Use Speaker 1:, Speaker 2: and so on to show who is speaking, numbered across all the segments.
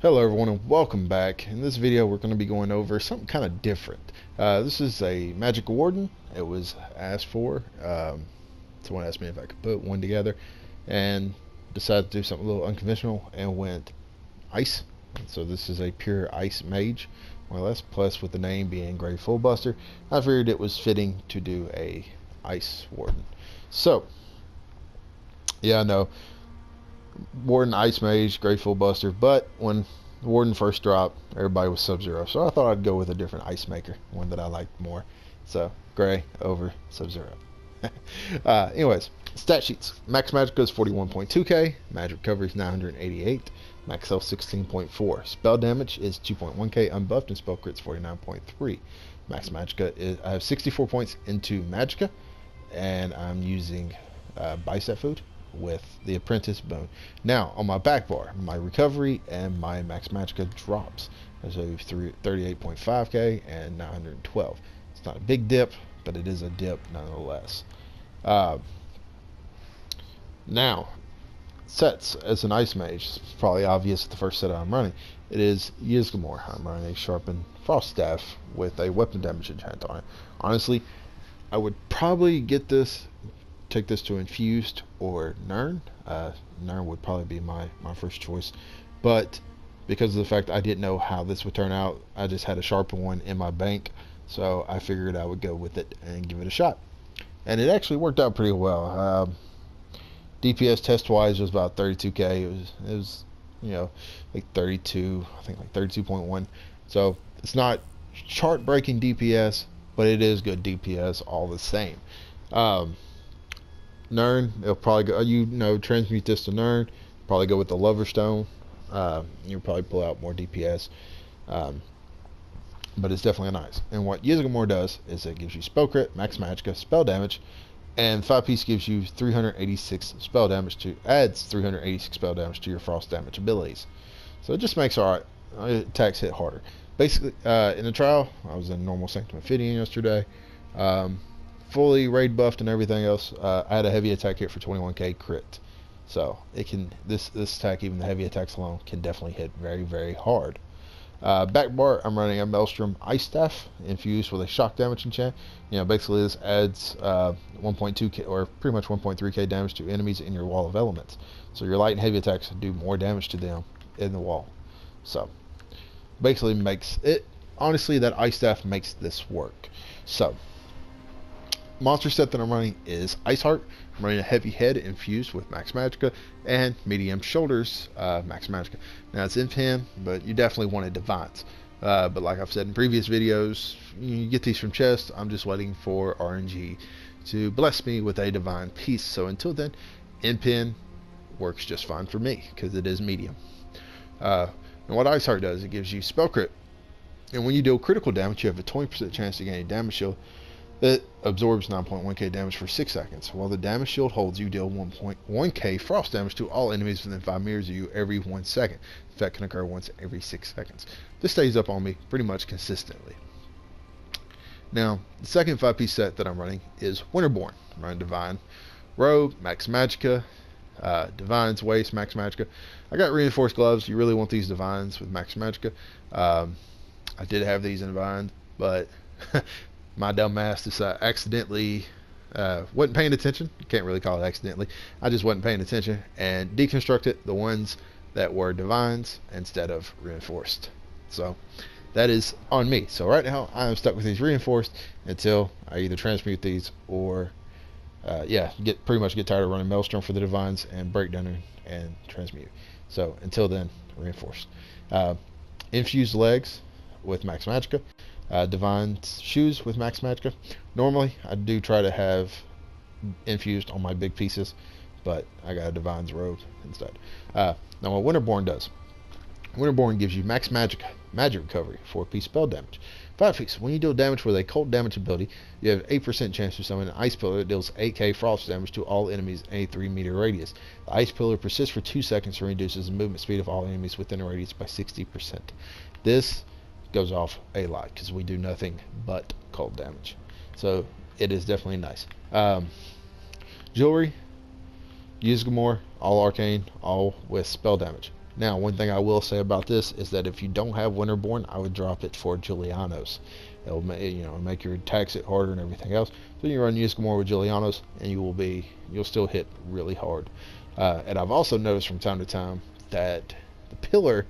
Speaker 1: Hello everyone and welcome back. In this video we're going to be going over something kind of different. This is a Magic Warden. It was asked for. Someone asked me if I could put one together and decided to do something a little unconventional and went ice. So this is a pure ice mage, more or less, plus with the name being Grey Fullbuster, I figured it was fitting to do a ice warden. So, yeah, I know. Warden, Ice Mage, Grey Fullbuster, but when Warden first dropped, everybody was Sub-Zero, so I thought I'd go with a different Ice Maker, one that I liked more. So, Grey over Sub-Zero. Anyways, stat sheets. Max Magicka is 41.2k, Magic Recovery is 988, Max Health 16.4, Spell Damage is 2.1k unbuffed, and Spell Crit is 49.3. Max Magicka is, I have 64 points into Magicka, and I'm using Bicep Food with the Apprentice Bone. Now, on my back bar, my recovery and my Max Magicka drops. There's a 38.5k and 912. It's not a big dip, but it is a dip nonetheless. Now, sets as an Ice Mage, it's probably obvious the first set I'm running. It is Yizgamore. I'm running a Sharpened Frost Staff with a weapon damage enchant on it. Honestly, I would probably take this to Infused or Nern. Nern would probably be my first choice, but because of the fact I didn't know how this would turn out, I just had a sharpened one in my bank, so I figured I would go with it and give it a shot, and it actually worked out pretty well. DPS test wise was about 32k. It was like 32, I think like 32.1. So it's not chart breaking DPS, but it is good DPS all the same. Nern, it'll probably go, transmute this to Nern, probably go with the Lover Stone. You'll probably pull out more DPS, but it's definitely nice. And what Yizgamore does is it gives you Spell Crit, Max Magicka, Spell Damage, and 5-piece gives you 386 spell damage adds 386 spell damage to your Frost damage abilities. So it just makes our attacks hit harder. Basically, in the trial, I was in normal Sanctum Ophidian yesterday. Fully raid buffed and everything else. I had a heavy attack hit for 21k crit, so it can this attack, even the heavy attacks alone, can definitely hit very, very hard. Back bar, I'm running a Maelstrom Ice Staff infused with a shock damage enchant. Basically this adds 1.2k or pretty much 1.3k damage to enemies in your wall of elements. So your light and heavy attacks do more damage to them in the wall. So basically makes it, honestly, that Ice Staff makes this work. So monster set that I'm running is Ice Heart. I'm running a heavy head infused with Max Magicka and medium shoulders Max Magicka. Now it's in pen, but you definitely wanted Divines. But like I've said in previous videos, you get these from chest. I'm just waiting for RNG to bless me with a divine piece. So until then, in pen works just fine for me because it is medium. And what Ice Heart does, it gives you Spell Crit. And when you deal critical damage, you have a 20% chance to gain a damage shield that absorbs 9.1k damage for 6 seconds. While the damage shield holds, you deal 1.1k frost damage to all enemies within 5 meters of you every 1 second. The effect can occur once every 6 seconds. This stays up on me pretty much consistently. Now, the second 5-piece set that I'm running is Winterborn. I'm running Divine Robe, Max Magicka, Divine's Waist, Max Magicka. I got Reinforced Gloves. You really want these Divines with Max Magicka. I did have these in Divine, but my dumb ass decided accidentally wasn't paying attention. You can't really call it accidentally. I just wasn't paying attention and deconstructed the ones that were Divines instead of Reinforced. So that is on me. So right now I am stuck with these Reinforced until I either transmute these or pretty much get tired of running Maelstrom for the Divines and Breakdown and transmute. So until then, Reinforced. Infused legs with Max Magicka. Divine's shoes with Max Magicka. Normally, I do try to have infused on my big pieces, but I got a Divine's robe instead. Now, what Winterborn does. Winterborn gives you Max Magicka, Magic Recovery, 4-piece spell damage. 5-piece, when you deal damage with a cold damage ability, you have 8% chance to summon an Ice Pillar that deals 8k frost damage to all enemies in a 3-meter radius. The Ice Pillar persists for 2 seconds and reduces the movement speed of all enemies within a radius by 60%. This goes off a lot because we do nothing but cold damage, so it is definitely nice. Jewelry, Yizgamore, all arcane, all with spell damage. Now, one thing I will say about this is that if you don't have Winterborn, I would drop it for Julianos. It'll make your attacks hit harder and everything else. So you run Yuskamore with Julianos, and you'll still hit really hard. And I've also noticed from time to time that the pillar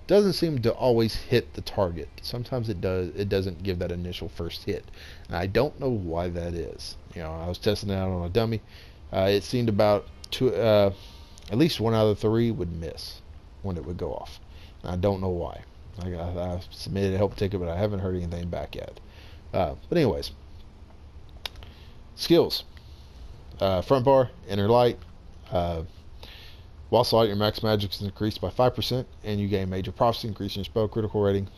Speaker 1: doesn't seem to always hit the target. Sometimes it does. It doesn't give that initial first hit, and I don't know why that is. I was testing it out on a dummy. It seemed about at least 1 out of 3 would miss when it would go off. And I don't know why. I submitted a help ticket, but I haven't heard anything back yet. But anyways, skills. Front bar, inner light. While slide, your max magic is increased by 5%, and you gain major prophecy, increasing your spell critical rating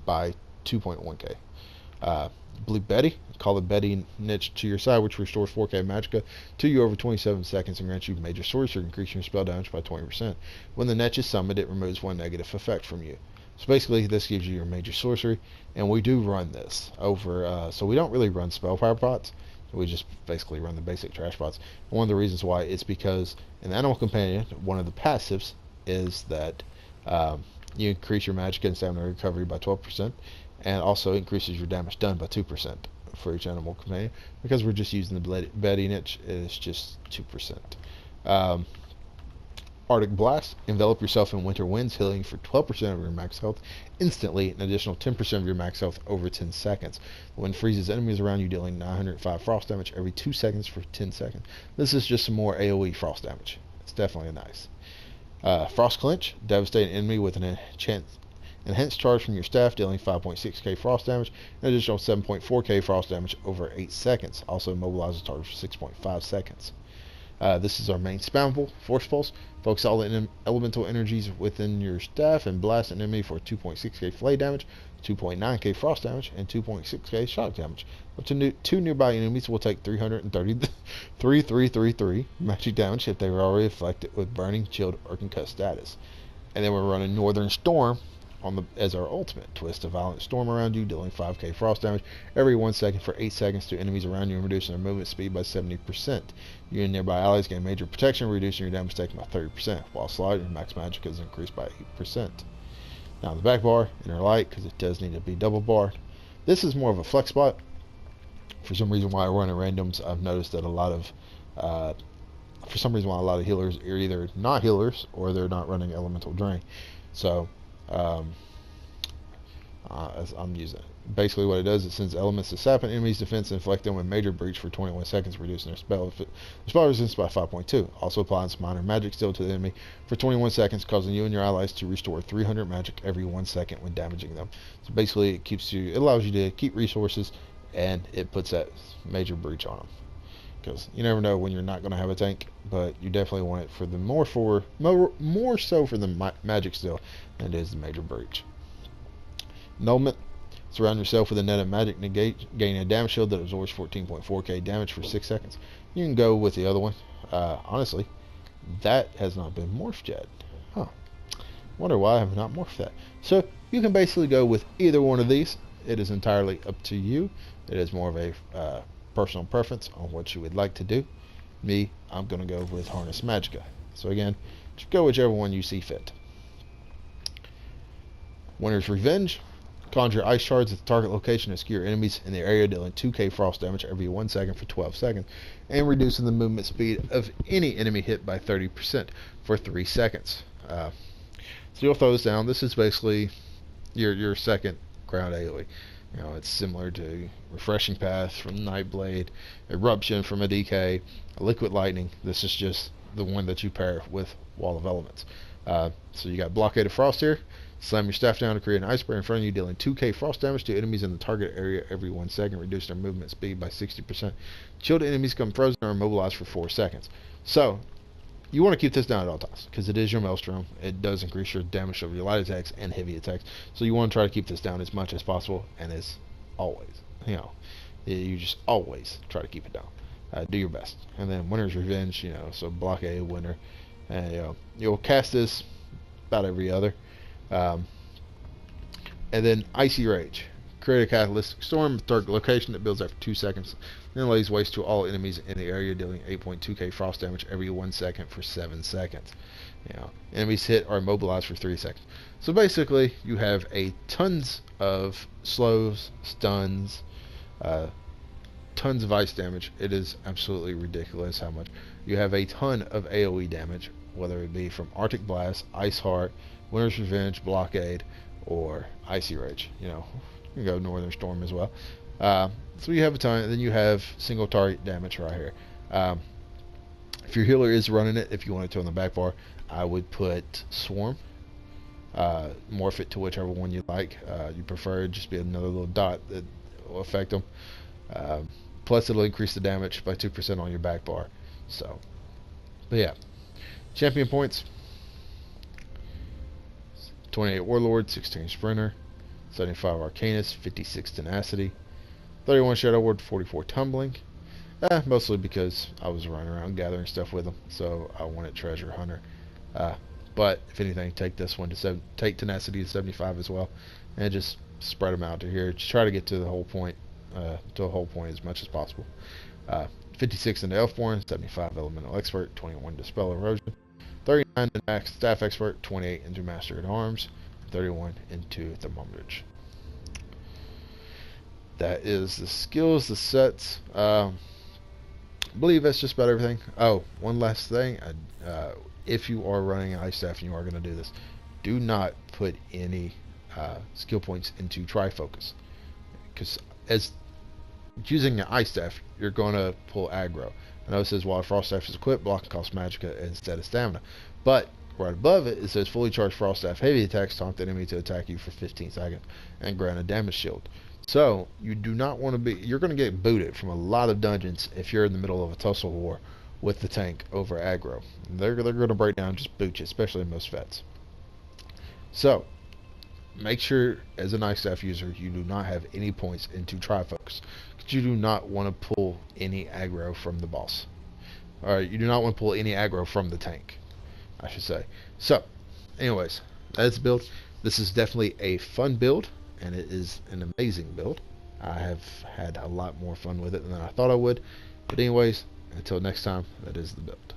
Speaker 1: by 2.1k. Blue Betty, call the Betty niche to your side, which restores 4k magicka to you over 27 seconds and grants you major sorcery, increasing your spell damage by 20%. When the niche is summoned, it removes 1 negative effect from you. So basically, this gives you your major sorcery, and we do run this over, so we don't really run spell power pots. We just basically run the basic trash pots. And one of the reasons why is because in the Animal Companion, one of the passives is that you increase your magic and stamina recovery by 12%, and also increases your damage done by 2% for each Animal Companion. Because we're just using the Betty niche, it's just 2%. Arctic Blast, envelop yourself in winter winds, healing for 12% of your max health instantly, an additional 10% of your max health over 10 seconds. The wind freezes enemies around you, dealing 905 frost damage every 2 seconds for 10 seconds. This is just some more AoE frost damage. It's definitely nice. Frost Clinch, devastate an enemy with an enhanced charge from your staff, dealing 5.6k frost damage, an additional 7.4k frost damage over 8 seconds. Also immobilizes target for 6.5 seconds. This is our main spammable, Force Pulse. Focus all the elemental energies within your staff and blast an enemy for 2.6k flay damage, 2.9k frost damage, and 2.6k shock damage. Up to 2 nearby enemies will take 333 magic damage if they were already afflicted with burning, chilled, or concussed status. And then we're running Northern Storm as our ultimate. Twist a violent storm around you, dealing 5k frost damage every 1 second for 8 seconds to enemies around you and reducing their movement speed by 70%. You and nearby allies gain major protection, reducing your damage taken by 30%. While slide, your max magic is increased by 8%. Now the back bar, inner light, because it does need to be double barred. This is more of a flex spot. For some reason why I run in randoms, I've noticed that a lot of healers are either not healers or they're not running elemental drain. So I'm using it. Basically what it does, it sends elements to sap an enemy's defense and inflict them with major breach for 21 seconds, reducing their spell resistance by 5.2. Also applies minor magic still to the enemy for 21 seconds, causing you and your allies to restore 300 magic every 1 second when damaging them. So basically it allows you to keep resources, and it puts that major breach on them. Because you never know when you're not going to have a tank, but you definitely want it for the more so for the magic still than it is the major breach. Annulment. Surround yourself with a net of magic negate, gain a damage shield that absorbs 14.4k damage for 6 seconds. You can go with the other one. Honestly, that has not been morphed yet. Wonder why I have not morphed that. So you can basically go with either one of these. It is entirely up to you. It is more of a personal preference on what you would like to do. Me, I'm going to go with Harness Magicka. So again, just go whichever one you see fit. Winter's Revenge. Conjure ice shards at the target location and skewer enemies in the area, dealing 2k frost damage every 1 second for 12 seconds, and reducing the movement speed of any enemy hit by 30% for 3 seconds. So you'll throw this down. This is basically your second ground AoE. It's similar to Refreshing Path from Nightblade, Eruption from a DK, Liquid Lightning. This is just the one that you pair with Wall of Elements. So you got Blockade of Frost here. Slam your staff down to create an ice spray in front of you, dealing 2k frost damage to enemies in the target area every 1 second, reducing their movement speed by 60%. Chilled enemies become frozen or immobilized for 4 seconds. So you want to keep this down at all times, because it is your Maelstrom. It does increase your damage of your light attacks and heavy attacks. So you want to try to keep this down as much as possible, and as always, you just always try to keep it down. Do your best. And then Winter's Revenge, so Blockade, Winter, and you'll cast this about every other. And then Icy Rage. Create a catalytic storm at target location that builds after 2 seconds, then lays waste to all enemies in the area, dealing 8.2k frost damage every 1 second for 7 seconds. You know, enemies hit are immobilized for 3 seconds. So basically, you have a tons of slows, stuns, uh, tons of ice damage. It is absolutely ridiculous how much. You have a ton of AoE damage, whether it be from Arctic Blast, Ice Heart, Winter's Revenge, Blockade, or Icy Rage. You know, you can go Northern Storm as well. So you have a ton. Then you have single target damage right here. If your healer is running it, if you want it to on the back bar, I would put Swarm. Morph it to whichever one you like. You prefer just be another little dot that will affect them. Plus, it'll increase the damage by 2% on your back bar. So, but yeah, champion points: 28 Warlord, 16 Sprinter, 75 Arcanist, 56 Tenacity, 31 Shadow Ward, 44 Tumbling. Mostly because I was running around gathering stuff with them, so I wanted Treasure Hunter. But if anything, take this one to take Tenacity to 75 as well, and just spread them out to here. Just try to get to the whole point, as much as possible. 56 into Elfborn, 75 Elemental Expert, 21 Dispel Erosion, 39 into Staff Expert, 28 into Master at Arms, 31 into Thermometer. That is the skills, the sets. I believe that's just about everything. Oh, one last thing. If you are running Ice Staff and you are going to do this, do not put any skill points into Trifocus. Because as using an Ice Staff, you're going to pull aggro. I know it says while Frost Staff is equipped, block and cost Magicka instead of Stamina. But right above it, it says fully charged Frost Staff heavy attacks taunt the enemy to attack you for 15 seconds and grant a damage shield. So you do not want to be. You're going to get booted from a lot of dungeons if you're in the middle of a tussle war with the tank over aggro. They're going to break down and just boot you, especially in most vets. So make sure, as an Ice Staff user, you do not have any points into Trifocus. You do not want to pull any aggro from the boss. Alright, you do not want to pull any aggro from the tank, I should say. So, anyways, that's the build. This is definitely a fun build, and it is an amazing build. I have had a lot more fun with it than I thought I would. But anyways, until next time, that is the build.